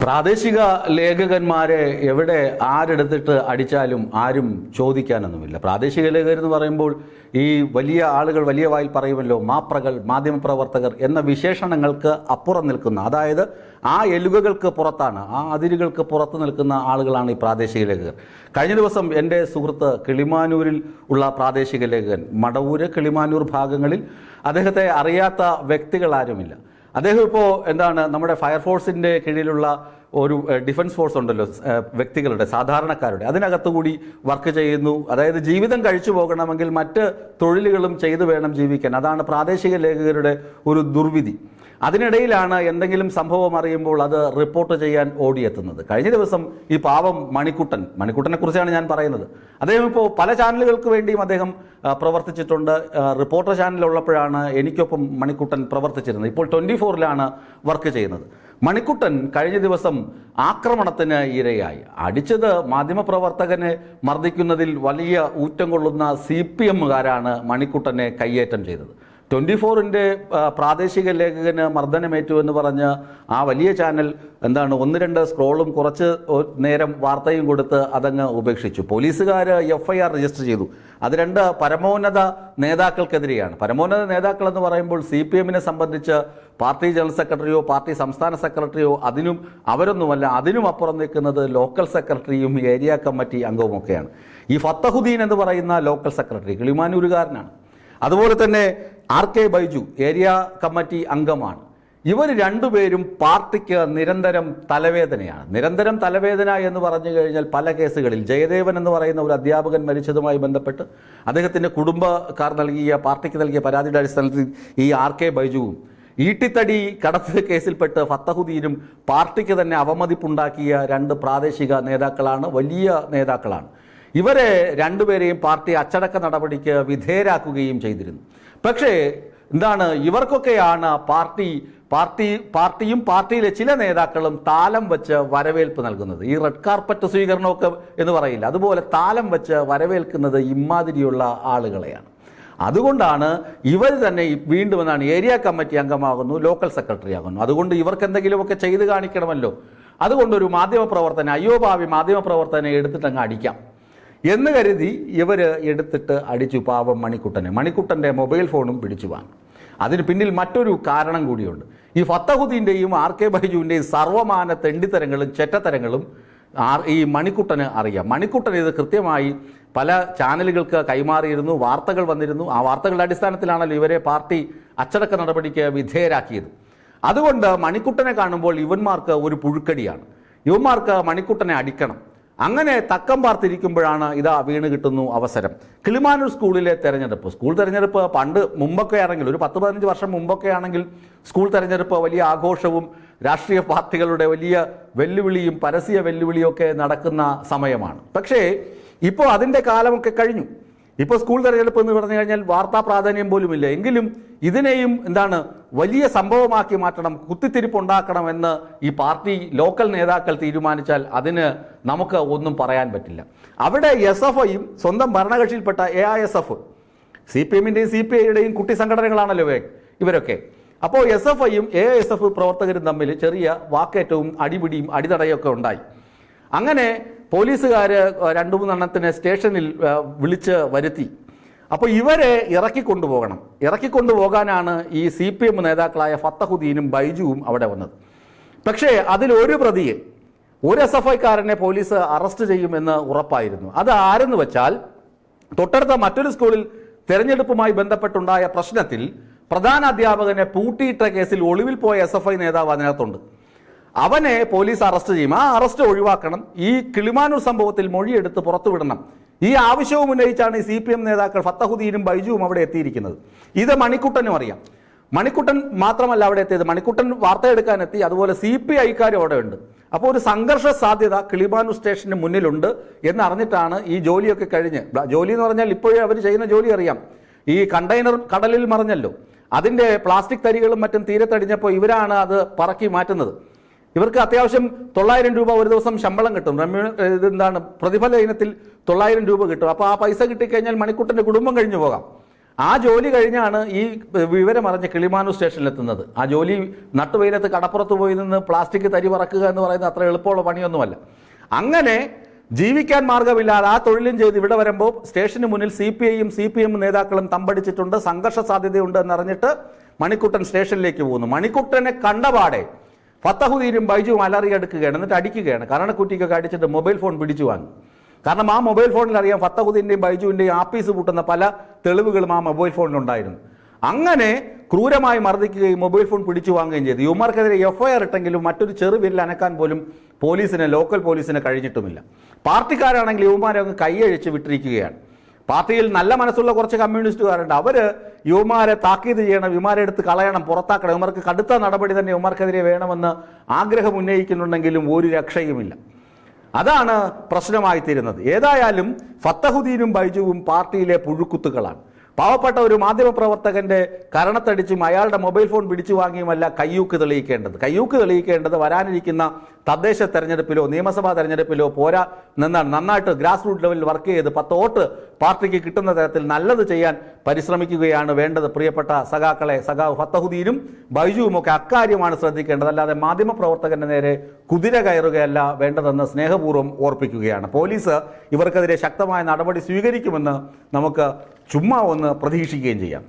പ്രാദേശിക ലേഖകന്മാരെ എവിടെ ആരെടുത്തിട്ട് അടിച്ചാലും ആരും ചോദിക്കാനൊന്നുമില്ല. പ്രാദേശിക ലേഖകർ എന്ന് പറയുമ്പോൾ ഈ വലിയ ആളുകൾ വലിയ വായിൽ പറയുമല്ലോ, മാപ്രകൾ, മാധ്യമപ്രവർത്തകർ എന്ന വിശേഷണങ്ങൾക്ക് അപ്പുറം നിൽക്കുന്ന, അതായത് ആ എല്ലുകൾക്ക് പുറത്താണ്, ആ അതിരുകൾക്ക് പുറത്ത് നിൽക്കുന്ന ആളുകളാണ് ഈ പ്രാദേശിക ലേഖകർ. കഴിഞ്ഞ ദിവസം എൻ്റെ സുഹൃത്ത് കിളിമാനൂരിൽ ഉള്ള പ്രാദേശിക ലേഖകൻ, മടവൂര് കിളിമാനൂർ ഭാഗങ്ങളിൽ അദ്ദേഹത്തെ അറിയാത്ത വ്യക്തികൾ ആരുമില്ല. അദ്ദേഹം ഇപ്പോൾ നമ്മുടെ ഫയർഫോഴ്സിൻ്റെ കീഴിലുള്ള ഒരു ഡിഫൻസ് ഫോഴ്സ് ഉണ്ടല്ലോ, വ്യക്തികളുടെ, സാധാരണക്കാരുടെ, അതിനകത്തുകൂടി വർക്ക് ചെയ്യുന്നു. അതായത് ജീവിതം കഴിച്ചു പോകണമെങ്കിൽ മറ്റ് തൊഴിലുകളും ചെയ്തു വേണം ജീവിക്കാൻ. അതാണ് പ്രാദേശിക ലേഖകരുടെ ഒരു ദുർവിധി. അതിനിടയിലാണ് എന്തെങ്കിലും സംഭവം അറിയുമ്പോൾ അത് റിപ്പോർട്ട് ചെയ്യാൻ ഓടിയെത്തുന്നത്. കഴിഞ്ഞ ദിവസം ഈ പാവം മണിക്കുട്ടനെ കുറിച്ചാണ് ഞാൻ പറയുന്നത്. അദ്ദേഹം ഇപ്പോൾ പല ചാനലുകൾക്ക് വേണ്ടിയും അദ്ദേഹം പ്രവർത്തിച്ചിട്ടുണ്ട്. റിപ്പോർട്ടർ ചാനലുള്ളപ്പോഴാണ് എനിക്കൊപ്പം മണിക്കുട്ടൻ പ്രവർത്തിച്ചിരുന്നത്. ഇപ്പോൾ 24-ലാണ് വർക്ക് ചെയ്യുന്നത്. മണിക്കുട്ടൻ കഴിഞ്ഞ ദിവസം ആക്രമണത്തിന് ഇരയായി. അടിച്ചത് മാധ്യമപ്രവർത്തകനെ മർദ്ദിക്കുന്നതിൽ വലിയ ഊറ്റം കൊള്ളുന്ന CPM-കാരാണ് മണിക്കുട്ടനെ കയ്യേറ്റം ചെയ്തത്. 24-ന്റെ പ്രാദേശിക ലേഖകന് മർദ്ദനമേറ്റു എന്ന് പറഞ്ഞ് ആ വലിയ ചാനൽ 1-2 സ്ക്രോളും കുറച്ച് നേരം വാർത്തയും കൊടുത്ത് അതങ്ങ് ഉപേക്ഷിച്ചു. പോലീസുകാർ FIR രജിസ്റ്റർ ചെയ്തു. അത് 2 പരമോന്നത നേതാക്കൾക്കെതിരെയാണ്. പരമോന്നത നേതാക്കൾ എന്ന് പറയുമ്പോൾ CPM-നെ സംബന്ധിച്ച് പാർട്ടി ജനറൽ സെക്രട്ടറിയോ പാർട്ടി സംസ്ഥാന സെക്രട്ടറിയോ അവരൊന്നുമല്ല. അതിനും അപ്പുറം നിൽക്കുന്നത് ലോക്കൽ സെക്രട്ടറിയും ഏരിയ കമ്മിറ്റി അംഗവുമൊക്കെയാണ്. ഈ ഫത്തഹുദ്ദീൻ എന്ന് പറയുന്ന ലോക്കൽ സെക്രട്ടറി കിളിമാനൂരുകാരനാണ്. അതുപോലെ തന്നെ RK ബൈജു ഏരിയ കമ്മിറ്റി അംഗമാണ്. ഇവർ രണ്ടുപേരും പാർട്ടിക്ക് നിരന്തരം തലവേദനയാണ്. നിരന്തരം തലവേദന എന്ന് പറഞ്ഞു കഴിഞ്ഞാൽ പല കേസുകളിൽ ജയദേവൻ എന്ന് പറയുന്ന ഒരു അധ്യാപകൻ മരിച്ചതുമായി ബന്ധപ്പെട്ട് അദ്ദേഹത്തിൻ്റെ കുടുംബക്കാർ പാർട്ടിക്ക് നൽകിയ പരാതിയുടെ അടിസ്ഥാനത്തിൽ ഈ RK ബൈജുവും ഈട്ടിത്തടി കടത്ത് കേസിൽപ്പെട്ട് ഫത്തഹുദ്ദീനും പാർട്ടിക്ക് തന്നെ അവമതിപ്പുണ്ടാക്കിയ 2 പ്രാദേശിക നേതാക്കളാണ്, വലിയ നേതാക്കളാണ്. ഇവരെ രണ്ടുപേരെയും പാർട്ടി അച്ചടക്ക നടപടിക്ക് വിധേയരാക്കുകയും ചെയ്തിരുന്നു. പക്ഷേ ഇവർക്കൊക്കെയാണ് പാർട്ടിയും പാർട്ടിയിലെ ചില നേതാക്കളും താലം വെച്ച് വരവേൽപ്പ് നൽകുന്നത്. ഈ റെഡ് കാർപ്പറ്റ് സ്വീകരണമൊക്കെ എന്ന് പറയില്ല, അതുപോലെ താലം വെച്ച് വരവേൽക്കുന്നത് ഇമാതിരിയുള്ള ആളുകളെയാണ്. അതുകൊണ്ടാണ് ഇവർ തന്നെ വീണ്ടും ഏരിയ കമ്മിറ്റി അംഗമാകുന്നു, ലോക്കൽ സെക്രട്ടറി ആകുന്നു. അതുകൊണ്ട് ഇവർക്ക് എന്തെങ്കിലുമൊക്കെ ചെയ്ത് കാണിക്കണമല്ലോ. അതുകൊണ്ടൊരു അയ്യോഭാവി മാധ്യമപ്രവർത്തനെ എടുത്തിട്ടങ്ങ് അടിക്കാം എന്ന് കരുതി ഇവർ എടുത്തിട്ട് അടിച്ചു പാവം മണിക്കുട്ടൻ്റെ മൊബൈൽ ഫോണും പിടിച്ചു വാങ്ങി. അതിന് പിന്നിൽ മറ്റൊരു കാരണം കൂടിയുണ്ട്. ഈ ഫത്തഹുദ്ദീൻ്റെയും RK ബൈജുവിൻ്റെയും സർവമാന തെണ്ടിത്തരങ്ങളും ചെറ്റത്തരങ്ങളും ഈ മണിക്കുട്ടന് അറിയാം. മണിക്കുട്ടൻ ഇത് കൃത്യമായി പല ചാനലുകൾക്ക് കൈമാറിയിരുന്നു, വാർത്തകൾ വന്നിരുന്നു. ആ വാർത്തകളുടെ അടിസ്ഥാനത്തിലാണല്ലോ ഇവരെ പാർട്ടി അച്ചടക്ക നടപടിക്ക് വിധേയരാക്കിയത്. അതുകൊണ്ട് മണിക്കുട്ടനെ കാണുമ്പോൾ ഇവന്മാർക്ക് ഒരു പുഴുക്കടിയാണ്. ഇവന്മാർക്ക് മണിക്കുട്ടനെ അടിക്കണം. അങ്ങനെ തക്കം പാർത്തിരിക്കുമ്പോഴാണ് വീണ് കിട്ടുന്നു അവസരം. കിളിമാനൂർ സ്കൂളിലെ സ്കൂൾ തെരഞ്ഞെടുപ്പ് മുമ്പൊക്കെ ആണെങ്കിൽ, ഒരു 10-15 വർഷം മുമ്പൊക്കെ ആണെങ്കിൽ സ്കൂൾ തെരഞ്ഞെടുപ്പ് വലിയ ആഘോഷവും രാഷ്ട്രീയ പാർട്ടികളുടെ വലിയ വെല്ലുവിളിയും പരസ്യ വെല്ലുവിളിയൊക്കെ നടക്കുന്ന സമയമാണ്. പക്ഷേ ഇപ്പോൾ അതിൻ്റെ കാലമൊക്കെ കഴിഞ്ഞു. ഇപ്പോൾ സ്കൂൾ തെരഞ്ഞെടുപ്പ് എന്ന് പറഞ്ഞു കഴിഞ്ഞാൽ വാർത്താ പ്രാധാന്യം പോലുമില്ല. എങ്കിലും ഇതിനെയും വലിയ സംഭവമാക്കി മാറ്റണം, കുത്തിത്തിരിപ്പുണ്ടാക്കണം എന്ന് ഈ പാർട്ടി ലോക്കൽ നേതാക്കൾ തീരുമാനിച്ചാൽ അതിന് നമുക്ക് ഒന്നും പറയാൻ പറ്റില്ല. അവിടെ SFIയും സ്വന്തം ഭരണകക്ഷിയിൽപ്പെട്ട AISF, CPM-ന്റെയും CPI-യുടെയും കുട്ടി സംഘടനകളാണല്ലോ ഇവരൊക്കെ. അപ്പോൾ SFIയും AISF പ്രവർത്തകരും തമ്മിൽ ചെറിയ വാക്കേറ്റവും അടിപിടിയും അടിതടയൊക്കെ ഉണ്ടായി. അങ്ങനെ പോലീസുകാർ 2-3 എണ്ണത്തിനെ സ്റ്റേഷനിൽ വിളിച്ച് വരുത്തി. അപ്പോൾ ഇവരെ ഇറക്കിക്കൊണ്ടുപോകാനാണ് ഈ CPM നേതാക്കളായ ഫത്തഹുദ്ദീനും ബൈജുവും അവിടെ വന്നത്. പക്ഷേ അതിലൊരു പ്രതിയെ, ഒരു SFIക്കാരനെ പോലീസ് അറസ്റ്റ് ചെയ്യുമെന്ന് ഉറപ്പായിരുന്നു. അത് ആരെന്ന് വെച്ചാൽ തൊട്ടടുത്ത മറ്റൊരു സ്കൂളിൽ തെരഞ്ഞെടുപ്പുമായി ബന്ധപ്പെട്ടുണ്ടായ പ്രശ്നത്തിൽ പ്രധാന അധ്യാപകനെ പൂട്ടിയിട്ട കേസിൽ ഒളിവിൽ പോയ SFI നേതാവ് അതിനകത്തുണ്ട്. അവനെ പോലീസ് അറസ്റ്റ് ചെയ്യും. ആ അറസ്റ്റ് ഒഴിവാക്കണം. ഈ കിളിമാനൂർ സംഭവത്തിൽ മൊഴിയെടുത്ത് പുറത്തുവിടണം. ഈ ആവശ്യവും ഉന്നയിച്ചാണ് ഈ CPM നേതാക്കൾ ഫത്തഹുദ്ദീനും ബൈജുവും അവിടെ എത്തിയിരിക്കുന്നത്. ഇത് മണിക്കുട്ടനും അറിയാം. മണിക്കുട്ടൻ മാത്രമല്ല അവിടെ എത്തിയത്, മണിക്കുട്ടൻ വാർത്തയെടുക്കാൻ എത്തി. അതുപോലെ CPI-ക്കാരും അവിടെ ഉണ്ട്. അപ്പോൾ ഒരു സംഘർഷ സാധ്യത കിളിമാനൂർ സ്റ്റേഷന് മുന്നിലുണ്ട് എന്നറിഞ്ഞിട്ടാണ് ഈ ജോലിയൊക്കെ കഴിഞ്ഞ്, ജോലി എന്ന് പറഞ്ഞാൽ ഇപ്പോഴേ അവർ ചെയ്യുന്ന ജോലി അറിയാം. ഈ കണ്ടെയ്നർ കടലിൽ മറിഞ്ഞല്ലോ, അതിൻ്റെ പ്ലാസ്റ്റിക് തരികളും മറ്റും തീരത്തടിഞ്ഞപ്പോൾ ഇവരാണ് അത് പറക്കി മാറ്റുന്നത്. ഇവർക്ക് അത്യാവശ്യം 900 രൂപ ഒരു ദിവസം ശമ്പളം കിട്ടും. പ്രതിഫല ഇനത്തിൽ 900 രൂപ കിട്ടും. അപ്പോൾ ആ പൈസ കിട്ടിക്കഴിഞ്ഞാൽ മണിക്കുട്ടൻ്റെ കുടുംബം കഴിഞ്ഞു പോകാം. ആ ജോലി കഴിഞ്ഞാണ് ഈ വിവരം അറിഞ്ഞ് കിളിമാനൂർ സ്റ്റേഷനിലെത്തുന്നത്. ആ ജോലി നട്ടുവെയിലത്ത് കടപ്പുറത്ത് പോയി നിന്ന് പ്ലാസ്റ്റിക് തരി പറക്കുക എന്ന് പറയുന്നത് അത്ര എളുപ്പമുള്ള പണിയൊന്നുമല്ല. അങ്ങനെ ജീവിക്കാൻ മാർഗമില്ലാതെ ആ തൊഴിലും ചെയ്ത് ഇവിടെ വരുമ്പോൾ സ്റ്റേഷന് മുന്നിൽ CPI-CPM നേതാക്കളും തമ്പടിച്ചിട്ടുണ്ട്, സംഘർഷ സാധ്യതയുണ്ട് എന്നറിഞ്ഞിട്ട് മണിക്കുട്ടൻ സ്റ്റേഷനിലേക്ക് പോകുന്നു. മണിക്കുട്ടനെ കണ്ടപാടെ ഫത്തഹുദ്ദീനും ബൈജുവും അലറിയെടുക്കുകയാണ്, എന്നിട്ട് അടിക്കുകയാണ്. കരണക്കുറ്റിക്കൊക്കെ അടിച്ചിട്ട് മൊബൈൽ ഫോൺ പിടിച്ചു വാങ്ങി. കാരണം ആ മൊബൈൽ ഫോണിൽ അറിയാം ഫത്തഹുദ്ദീൻ്റെയും ബൈജുവിൻ്റെയും ആപ്പീസ് പൂട്ടുന്ന പല തെളിവുകളും ആ മൊബൈൽ ഫോണിലുണ്ടായിരുന്നു. അങ്ങനെ ക്രൂരമായി മർദ്ദിക്കുകയും മൊബൈൽ ഫോൺ പിടിച്ചു വാങ്ങുകയും ചെയ്തു. യുവമാർക്കെതിരെ FIR ഇട്ടെങ്കിലും മറ്റൊരു ചെറുവിരൽ അനക്കാൻ പോലും ലോക്കൽ പോലീസിന് കഴിഞ്ഞിട്ടുമില്ല. പാർട്ടിക്കാരാണെങ്കിൽ യുവമാരെ അങ്ങ് കൈയഴിച്ച് വിട്ടിരിക്കുകയാണ്. പാർട്ടിയിൽ നല്ല മനസ്സുള്ള കുറച്ച് കമ്മ്യൂണിസ്റ്റുകാരുണ്ട്, അവർ യുവമാരെ താക്കീത് ചെയ്യണം, യുവമാരെ എടുത്ത് കളയണം, പുറത്താക്കണം, യുവമാർക്ക് കടുത്ത നടപടി തന്നെ യുവമാർക്കെതിരെ വേണമെന്ന് ആഗ്രഹം ഉന്നയിക്കുന്നുണ്ടെങ്കിലും ഒരു രക്ഷയുമില്ല. അതാണ് പ്രശ്നമായി തീരുന്നത്. ഏതായാലും ഫത്തഹുദ്ദീനും ബൈജുവും പാർട്ടിയിലെ പുഴുക്കുത്തുകളാണ്. പാവപ്പെട്ട ഒരു മാധ്യമപ്രവർത്തകന്റെ കരണത്തടിച്ചും അയാളുടെ മൊബൈൽ ഫോൺ പിടിച്ചു വാങ്ങിയുമല്ല കയ്യൂക്ക് തെളിയിക്കേണ്ടത് വരാനിരിക്കുന്ന തദ്ദേശ തെരഞ്ഞെടുപ്പിലോ നിയമസഭാ തെരഞ്ഞെടുപ്പിലോ പോരാ നിന്നാണ് നന്നായിട്ട് ഗ്രാസ് റൂട്ട് ലെവലിൽ വർക്ക് ചെയ്ത് 10 വോട്ട് പാർട്ടിക്ക് കിട്ടുന്ന തരത്തിൽ നല്ലത് ചെയ്യാൻ പരിശ്രമിക്കുകയാണ് വേണ്ടത്. പ്രിയപ്പെട്ട സഖാവ് ഫത്തഹുദ്ദീനും ബൈജുവും ഒക്കെ അക്കാര്യമാണ് ശ്രദ്ധിക്കേണ്ടത്. അല്ലാതെ മാധ്യമപ്രവർത്തകന്റെ നേരെ കുതിര കയറുകയല്ല വേണ്ടതെന്ന് സ്നേഹപൂർവ്വം ഓർപ്പിക്കുകയാണ്. പോലീസ് ഇവർക്കെതിരെ ശക്തമായ നടപടി സ്വീകരിക്കുമെന്ന് നമുക്ക് ചുമ്മാ ഒന്ന് പ്രതീക്ഷിക്കുകയും ചെയ്യാം.